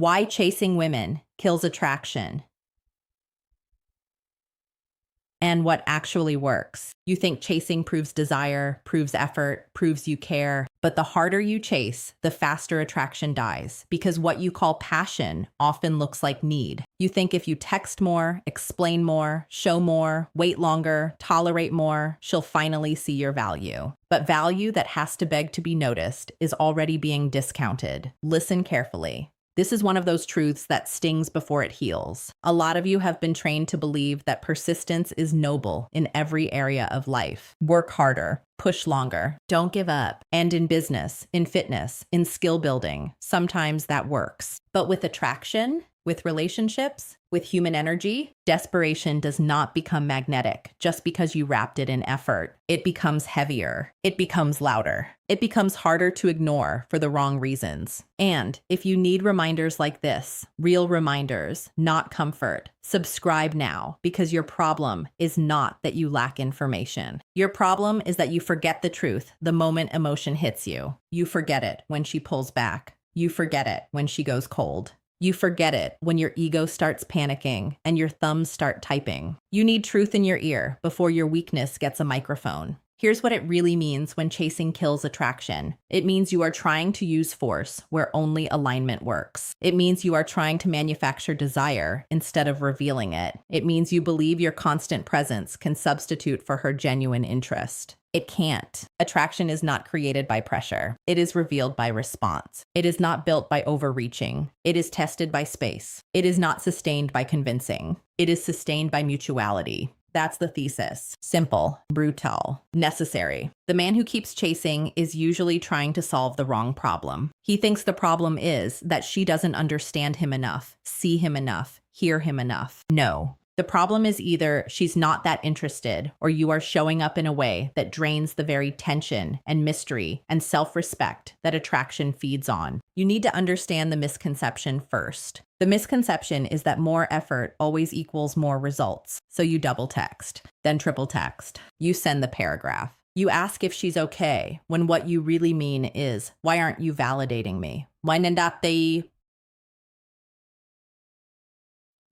Why chasing women kills attraction, and what actually works. You think chasing proves desire, proves effort, proves you care, but the harder you chase, the faster attraction dies, because what you call passion often looks like need. You think if you text more, explain more, show more, wait longer, tolerate more, she'll finally see your value. But value that has to beg to be noticed is already being discounted. Listen carefully. This is one of those truths that stings before it heals. A lot of you have been trained to believe that persistence is noble in every area of life. Work harder, push longer, don't give up. And in business, in fitness, in skill building, sometimes that works. But with attraction, with relationships, with human energy, desperation does not become magnetic just because you wrapped it in effort. It becomes heavier. It becomes louder. It becomes harder to ignore for the wrong reasons. And if you need reminders like this, real reminders, not comfort, subscribe now, because your problem is not that you lack information. Your problem is that you forget the truth the moment emotion hits you. You forget it when she pulls back. You forget it when she goes cold. You forget it when your ego starts panicking and your thumbs start typing. You need truth in your ear before your weakness gets a microphone. Here's what it really means when chasing kills attraction. It means you are trying to use force where only alignment works. It means you are trying to manufacture desire instead of revealing it. It means you believe your constant presence can substitute for her genuine interest. It can't. Attraction is not created by pressure. It is revealed by response. It is not built by overreaching. It is tested by space. It is not sustained by convincing. It is sustained by mutuality. That's the thesis. Simple, brutal, necessary. The man who keeps chasing is usually trying to solve the wrong problem. He thinks the problem is that she doesn't understand him enough, see him enough, hear him enough. No. The problem is either she's not that interested, or you are showing up in a way that drains the very tension and mystery and self-respect that attraction feeds on. You need to understand the misconception first. The misconception is that more effort always equals more results. So you double text, then triple text. You send the paragraph. You ask if she's okay, when what you really mean is, why aren't you validating me? Why nandate?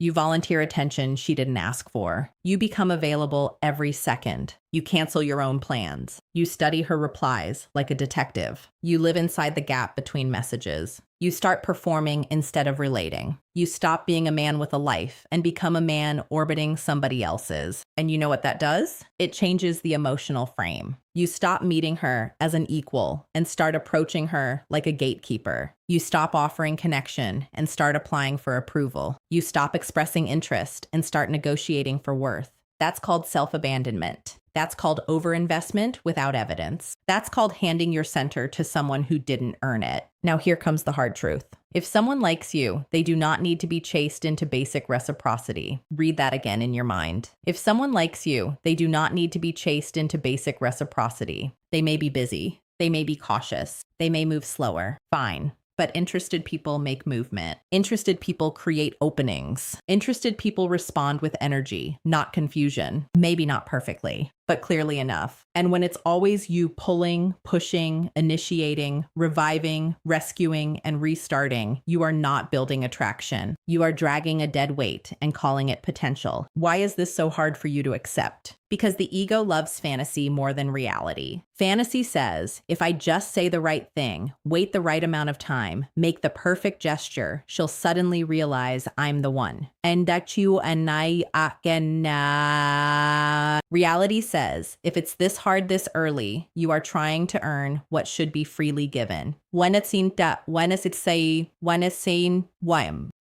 You volunteer attention she didn't ask for. You become available every second. You cancel your own plans. You study her replies like a detective. You live inside the gap between messages. You start performing instead of relating. You stop being a man with a life and become a man orbiting somebody else's. And you know what that does? It changes the emotional frame. You stop meeting her as an equal and start approaching her like a gatekeeper. You stop offering connection and start applying for approval. You stop expressing interest and start negotiating for worth. That's called self-abandonment. That's called overinvestment without evidence. That's called handing your center to someone who didn't earn it. Now here comes the hard truth. If someone likes you, they do not need to be chased into basic reciprocity. Read that again in your mind. If someone likes you, they do not need to be chased into basic reciprocity. They may be busy. They may be cautious. They may move slower. Fine. But interested people make movement. Interested people create openings. Interested people respond with energy, not confusion. Maybe not perfectly, but clearly enough. And when it's always you pulling, pushing, initiating, reviving, rescuing, and restarting, you are not building attraction. You are dragging a dead weight and calling it potential. Why is this so hard for you to accept? Because the ego loves fantasy more than reality. Fantasy says, if I just say the right thing, wait the right amount of time, make the perfect gesture, she'll suddenly realize I'm the one. And that you and I can. Reality says, if it's this hard this early, you are trying to earn what should be freely given.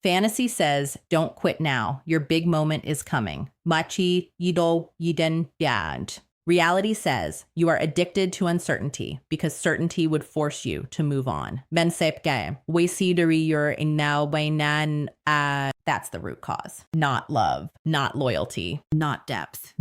Fantasy says, don't quit now. Your big moment is coming. Machi yido yiden yad. Reality says, you are addicted to uncertainty because certainty would force you to move on. That's the root cause. Not love, not loyalty, not depth.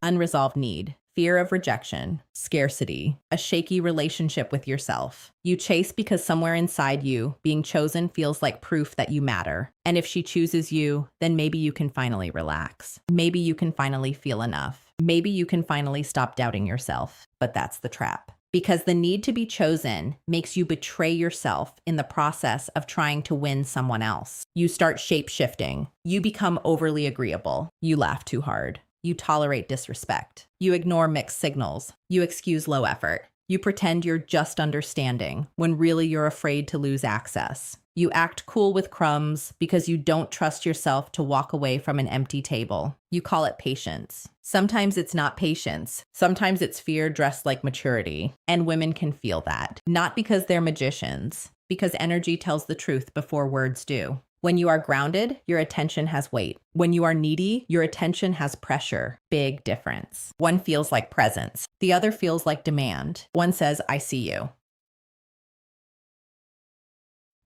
Unresolved need. Fear of rejection, scarcity, a shaky relationship with yourself. You chase because somewhere inside you, being chosen feels like proof that you matter. And if she chooses you, then maybe you can finally relax. Maybe you can finally feel enough. Maybe you can finally stop doubting yourself. But that's the trap. Because the need to be chosen makes you betray yourself in the process of trying to win someone else. You start shape-shifting. You become overly agreeable. You laugh too hard. You tolerate disrespect. You ignore mixed signals. You excuse low effort. You pretend you're just understanding when really you're afraid to lose access. You act cool with crumbs because you don't trust yourself to walk away from an empty table. You call it patience. Sometimes it's not patience. Sometimes it's fear dressed like maturity. And women can feel that. Not because they're magicians, because energy tells the truth before words do. When you are grounded, your attention has weight. When you are needy, your attention has pressure. Big difference. One feels like presence. The other feels like demand. One says, I see you.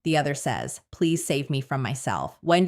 The other says, please save me from myself. One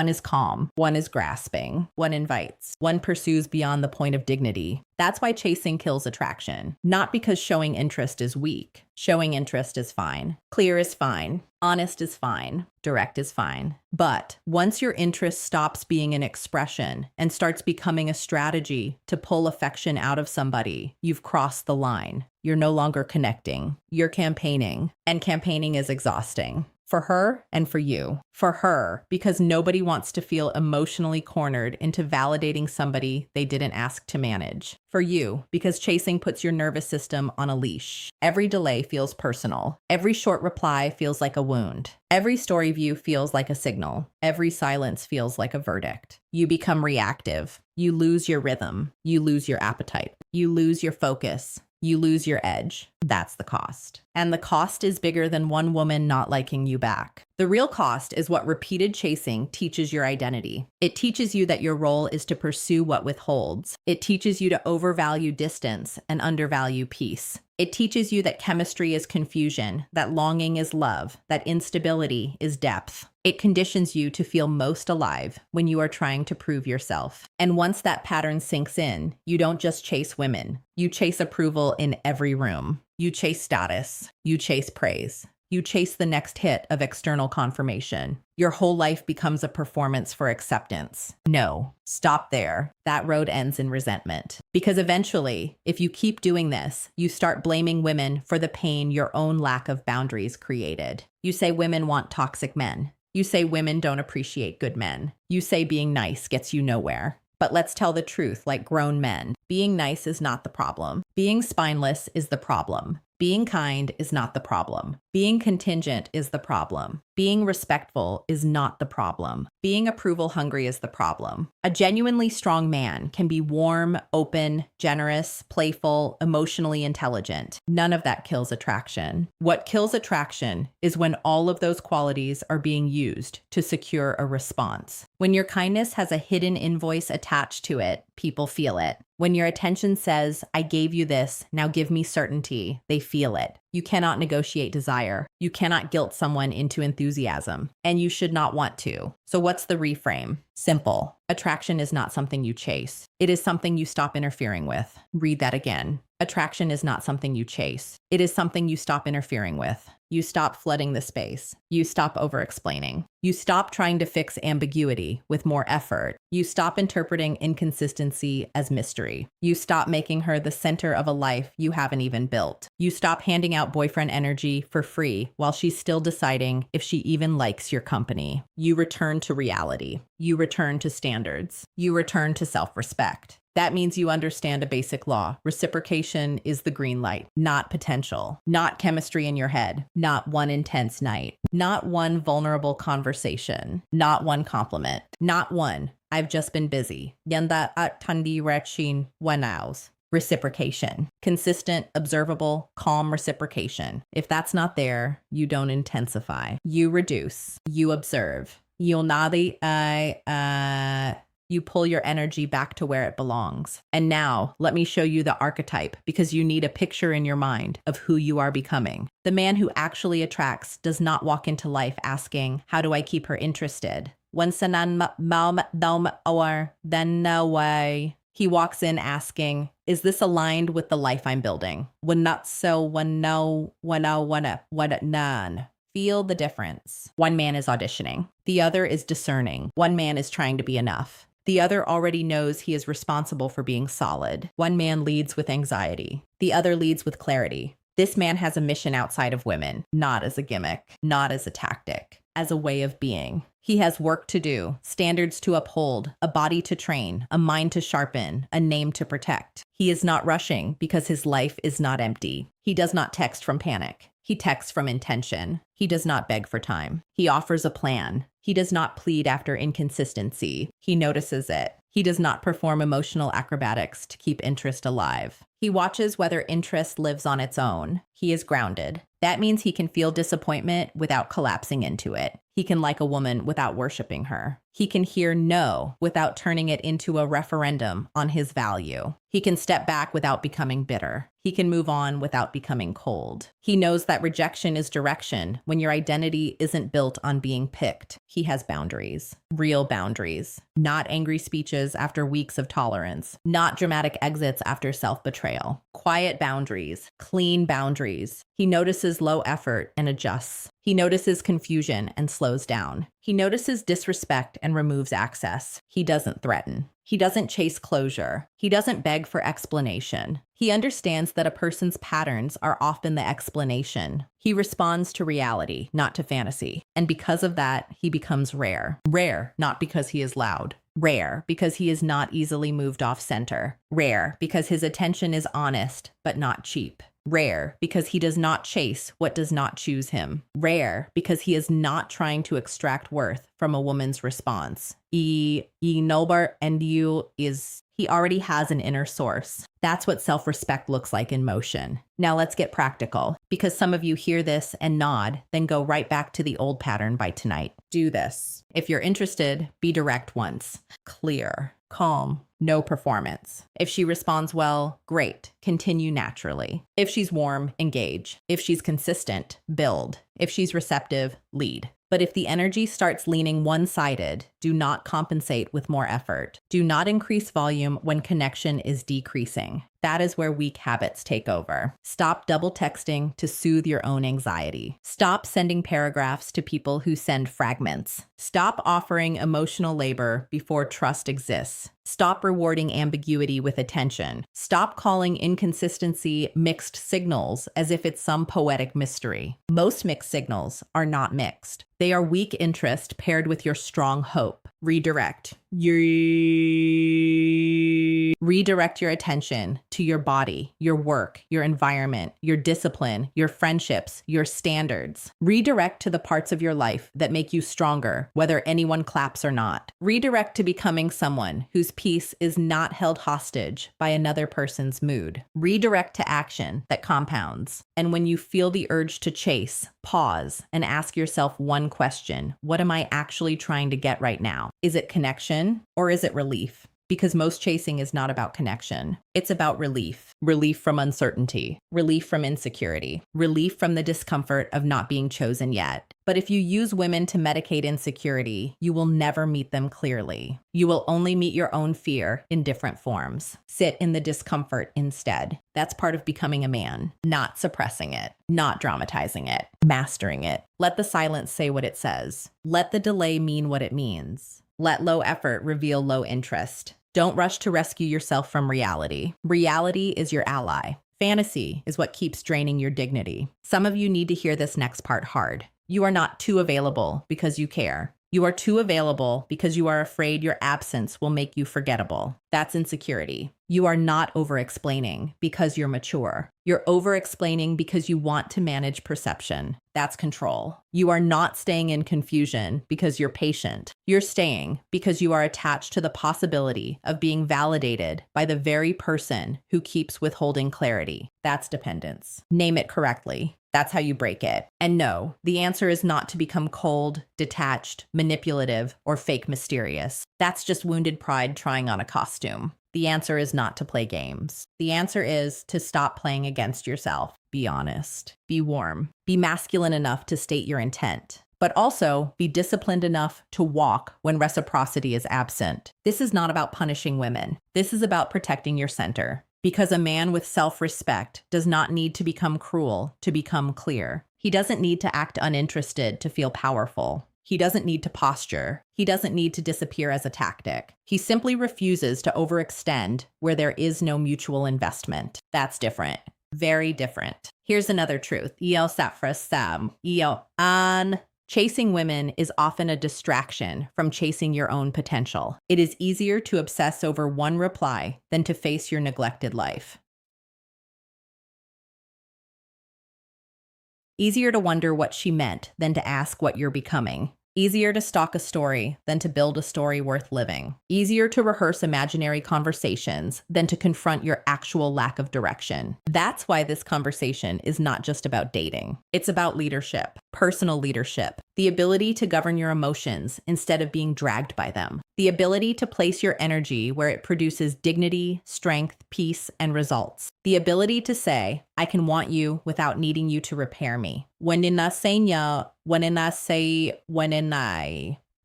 is calm. One is grasping. One invites. One pursues beyond the point of dignity. That's why chasing kills attraction. Not because showing interest is weak. Showing interest is fine. Clear is fine. Honest is fine. Direct is fine. But once your interest stops being an expression and starts becoming a strategy to pull affection out of somebody, you've crossed the line. You're no longer connecting. You're campaigning. And campaigning is exhausting. For her and for you. For her, because nobody wants to feel emotionally cornered into validating somebody they didn't ask to manage. For you, because chasing puts your nervous system on a leash. Every delay feels personal. Every short reply feels like a wound. Every story view feels like a signal. Every silence feels like a verdict. You become reactive. You lose your rhythm. You lose your appetite. You lose your focus. You lose your edge. That's the cost. And the cost is bigger than one woman not liking you back. The real cost is what repeated chasing teaches your identity. It teaches you that your role is to pursue what withholds. It teaches you to overvalue distance and undervalue peace. It teaches you that chemistry is confusion, that longing is love, that instability is depth. It conditions you to feel most alive when you are trying to prove yourself. And once that pattern sinks in, you don't just chase women. You chase approval in every room. You chase status. You chase praise. You chase the next hit of external confirmation. Your whole life becomes a performance for acceptance. No, stop there. That road ends in resentment. Because eventually, if you keep doing this, you start blaming women for the pain your own lack of boundaries created. You say women want toxic men. You say women don't appreciate good men. You say being nice gets you nowhere. But let's tell the truth like grown men. Being nice is not the problem. Being spineless is the problem. Being kind is not the problem. Being contingent is the problem. Being respectful is not the problem. Being approval hungry is the problem. A genuinely strong man can be warm, open, generous, playful, emotionally intelligent. None of that kills attraction. What kills attraction is when all of those qualities are being used to secure a response. When your kindness has a hidden invoice attached to it, people feel it. When your attention says, I gave you this, now give me certainty, they feel it. You cannot negotiate desire. You cannot guilt someone into enthusiasm, and you should not want to. So what's the reframe? Simple. Attraction is not something you chase. It is something you stop interfering with. Read that again. Attraction is not something you chase. It is something you stop interfering with. You stop flooding the space. You stop over-explaining. You stop trying to fix ambiguity with more effort. You stop interpreting inconsistency as mystery. You stop making her the center of a life you haven't even built. You stop handing out boyfriend energy for free while she's still deciding if she even likes your company. You return to reality. You return to standards. You return to self-respect. That means you understand a basic law. Reciprocation is the green light, not potential, not chemistry in your head, not one intense night, not one vulnerable conversation, not one compliment, not one, I've just been busy. Yanda at tandi rechin wanaus. Reciprocation. Consistent, observable, calm reciprocation. If that's not there, you don't intensify. You reduce. You observe. You pull your energy back to where it belongs. And now, let me show you the archetype because you need a picture in your mind of who you are becoming. The man who actually attracts does not walk into life asking, how do I keep her interested? He walks in asking, is this aligned with the life I'm building? Feel the difference. One man is auditioning. The other is discerning. One man is trying to be enough. The other already knows he is responsible for being solid. One man leads with anxiety. The other leads with clarity. This man has a mission outside of women, not as a gimmick, not as a tactic, as a way of being. He has work to do, standards to uphold, a body to train, a mind to sharpen, a name to protect. He is not rushing because his life is not empty. He does not text from panic. He texts from intention. He does not beg for time. He offers a plan. He does not plead after inconsistency. He notices it. He does not perform emotional acrobatics to keep interest alive. He watches whether interest lives on its own. He is grounded. That means he can feel disappointment without collapsing into it. He can like a woman without worshiping her. He can hear no without turning it into a referendum on his value. He can step back without becoming bitter. He can move on without becoming cold. He knows that rejection is direction when your identity isn't built on being picked. He has boundaries, real boundaries, not angry speeches after weeks of tolerance, not dramatic exits after self-betrayal. Quiet boundaries, clean boundaries. He notices low effort and adjusts. He notices confusion and slows down. He notices disrespect and removes access. He doesn't threaten. He doesn't chase closure. He doesn't beg for explanation. He understands that a person's patterns are often the explanation. He responds to reality, not to fantasy. And because of that, he becomes rare. Rare, not because he is loud. Rare, because he is not easily moved off center. Rare, because his attention is honest, but not cheap. Rare, because he does not chase what does not choose him. Rare, because he is not trying to extract worth from a woman's response. He already has an inner source. That's what self-respect looks like in motion. Now let's get practical, because some of you hear this and nod, then go right back to the old pattern by tonight. Do this. If you're interested, be direct once. Clear. Calm. No performance. If she responds well, great. Continue naturally. If she's warm, engage. If she's consistent, build. If she's receptive, lead. But if the energy starts leaning one-sided, do not compensate with more effort. Do not increase volume when connection is decreasing. That is where weak habits take over. Stop double texting to soothe your own anxiety. Stop sending paragraphs to people who send fragments. Stop offering emotional labor before trust exists. Stop rewarding ambiguity with attention. Stop calling inconsistency mixed signals as if it's some poetic mystery. Most mixed signals are not mixed. They are weak interest paired with your strong hope. Redirect. Redirect your attention to your body, your work, your environment, your discipline, your friendships, your standards. Redirect to the parts of your life that make you stronger, whether anyone claps or not. Redirect to becoming someone whose peace is not held hostage by another person's mood. Redirect to action that compounds. And when you feel the urge to chase, pause and ask yourself one question. What am I actually trying to get right now? Is it connection or is it relief? Because most chasing is not about connection. It's about relief. Relief from uncertainty. Relief from insecurity. Relief from the discomfort of not being chosen yet. But if you use women to medicate insecurity, you will never meet them clearly. You will only meet your own fear in different forms. Sit in the discomfort instead. That's part of becoming a man. Not suppressing it. Not dramatizing it. Mastering it. Let the silence say what it says. Let the delay mean what it means. Let low effort reveal low interest. Don't rush to rescue yourself from reality. Reality is your ally. Fantasy is what keeps draining your dignity. Some of you need to hear this next part hard. You are not too available because you care. You are too available because you are afraid your absence will make you forgettable. That's insecurity. You are not over-explaining because you're mature. You're over-explaining because you want to manage perception. That's control. You are not staying in confusion because you're patient. You're staying because you are attached to the possibility of being validated by the very person who keeps withholding clarity. That's dependence. Name it correctly. That's how you break it. And no, the answer is not to become cold, detached, manipulative, or fake mysterious. That's just wounded pride trying on a costume. The answer is not to play games. The answer is to stop playing against yourself. Be honest. Be warm. Be masculine enough to state your intent. But also be disciplined enough to walk when reciprocity is absent. This is not about punishing women. This is about protecting your center. Because a man with self-respect does not need to become cruel to become clear. He doesn't need to act uninterested to feel powerful. He doesn't need to posture. He doesn't need to disappear as a tactic. He simply refuses to overextend where there is no mutual investment. That's different. Very different. Here's another truth. Chasing women is often a distraction from chasing your own potential. It is easier to obsess over one reply than to face your neglected life. Easier to wonder what she meant than to ask what you're becoming. Easier to stalk a story than to build a story worth living. Easier to rehearse imaginary conversations than to confront your actual lack of direction. That's why this conversation is not just about dating. It's about leadership, personal leadership, the ability to govern your emotions instead of being dragged by them, the ability to place your energy where it produces dignity, strength, peace, and results, the ability to say, I can want you without needing you to repair me.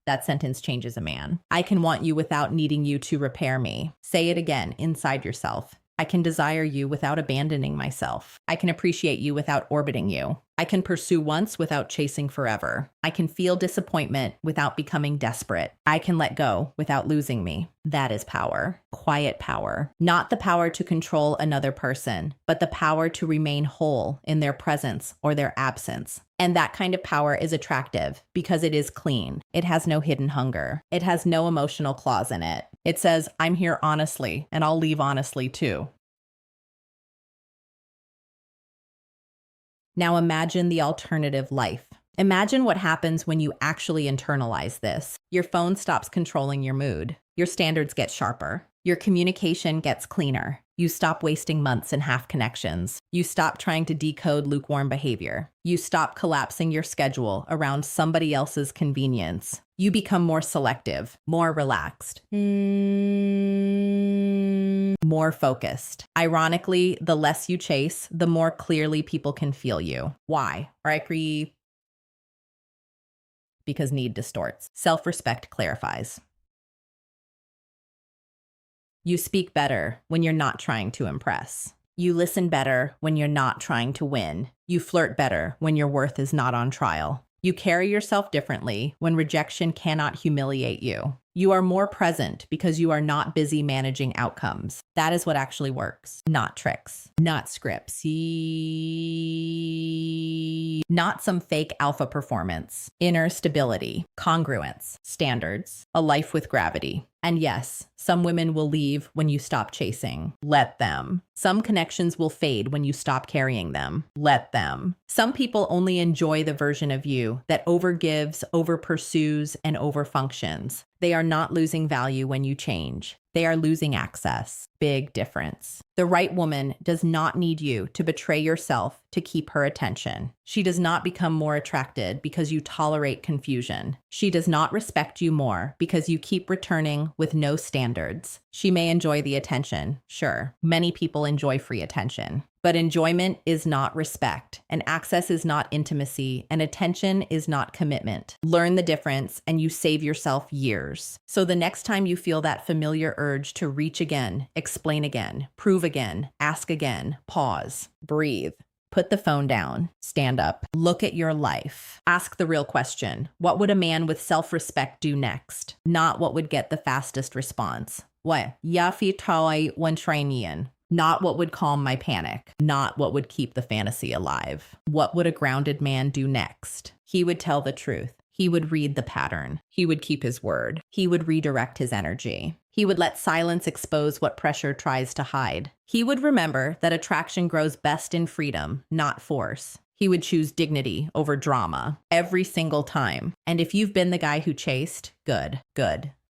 That sentence changes a man. I can want you without needing you to repair me. Say it again inside yourself. I can desire you without abandoning myself. I can appreciate you without orbiting you. I can pursue once without chasing forever. I can feel disappointment without becoming desperate. I can let go without losing me. That is power. Quiet power. Not the power to control another person, but the power to remain whole in their presence or their absence. And that kind of power is attractive because it is clean. It has no hidden hunger. It has no emotional clause in it. It says, I'm here honestly, and I'll leave honestly too. Now imagine the alternative life. Imagine what happens when you actually internalize this. Your phone stops controlling your mood. Your standards get sharper. Your communication gets cleaner. You stop wasting months in half connections. You stop trying to decode lukewarm behavior. You stop collapsing your schedule around somebody else's convenience. You become more selective, more relaxed, more focused. Ironically, the less you chase, the more clearly people can feel you. Why? Because need distorts. Self-respect clarifies. You speak better when you're not trying to impress. You listen better when you're not trying to win. You flirt better when your worth is not on trial. You carry yourself differently when rejection cannot humiliate you. You are more present because you are not busy managing outcomes. That is what actually works. Not tricks, not scripts, not some fake alpha performance. Inner stability, congruence, standards, a life with gravity. And yes, some women will leave when you stop chasing. Let them. Some connections will fade when you stop carrying them. Let them. Some people only enjoy the version of you that overgives, overpursues, and overfunctions. They are not losing value when you change. They are losing access. Big difference. The right woman does not need you to betray yourself to keep her attention. She does not become more attracted because you tolerate confusion. She does not respect you more because you keep returning with no standards. She may enjoy the attention, sure. Many people enjoy free attention. But enjoyment is not respect, and access is not intimacy, and attention is not commitment. Learn the difference, and you save yourself years. So the next time you feel that familiar urge to reach again, explain again, prove again, ask again, pause, breathe. Put the phone down, stand up, look at your life. Ask the real question. What would a man with self-respect do next? Not what would get the fastest response. What? Yafi Tawai Wantrainian. Not what would calm my panic. Not what would keep the fantasy alive. What would a grounded man do next? He would tell the truth. He would read the pattern. He would keep his word. He would redirect his energy. He would let silence expose what pressure tries to hide. He would remember that attraction grows best in freedom, not force. He would choose dignity over drama every single time. And if you've been the guy who chased, good.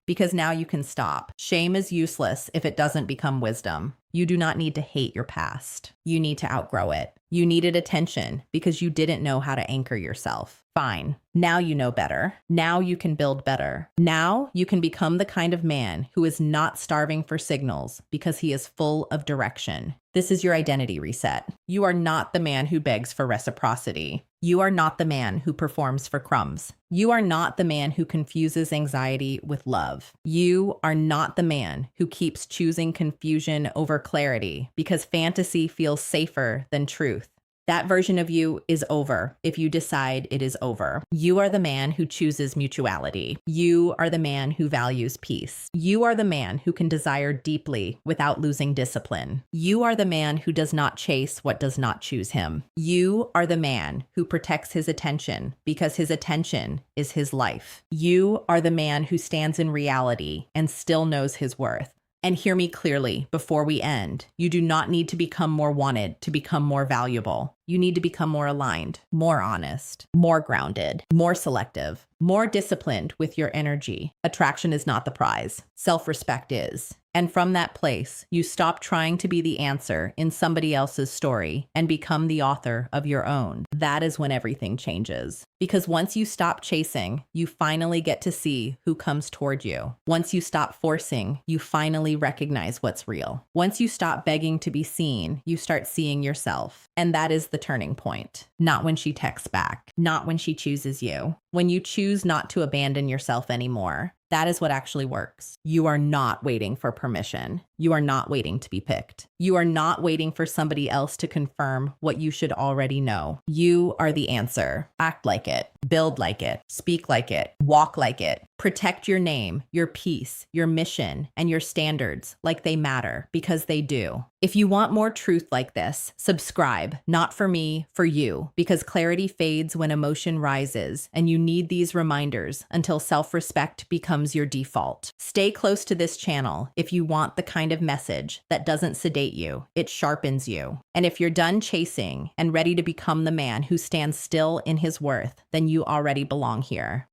Because now you can stop. Shame is useless if it doesn't become wisdom. You do not need to hate your past. You need to outgrow it. You needed attention because you didn't know how to anchor yourself. Fine. Now you know better. Now you can build better. Now you can become the kind of man who is not starving for signals because he is full of direction. This is your identity reset. You are not the man who begs for reciprocity. You are not the man who performs for crumbs. You are not the man who confuses anxiety with love. You are not the man who keeps choosing confusion over clarity because fantasy feels safer than truth. That version of you is over if you decide it is over. You are the man who chooses mutuality. You are the man who values peace. You are the man who can desire deeply without losing discipline. You are the man who does not chase what does not choose him. You are the man who protects his attention because his attention is his life. You are the man who stands in reality and still knows his worth. And hear me clearly before we end. You do not need to become more wanted to become more valuable. You need to become more aligned, more honest, more grounded, more selective, more disciplined with your energy. Attraction is not the prize. Self-respect is. And from that place, you stop trying to be the answer in somebody else's story and become the author of your own. That is when everything changes. Because once you stop chasing, you finally get to see who comes toward you. Once you stop forcing, you finally recognize what's real. Once you stop begging to be seen, you start seeing yourself. And that is the turning point. Not when she texts back, not when she chooses you. When you choose not to abandon yourself anymore. That is what actually works. You are not waiting for permission. You are not waiting to be picked. You are not waiting for somebody else to confirm what you should already know. You are the answer. Act like it. Build like it. Speak like it. Walk like it. Protect your name, your peace, your mission, and your standards like they matter, because they do. If you want more truth like this, subscribe, not for me, for you, because clarity fades when emotion rises, and you need these reminders until self-respect becomes your default. Stay close to this channel if you want the kind of message that doesn't sedate you, it sharpens you. And if you're done chasing and ready to become the man who stands still in his worth, then you already belong here.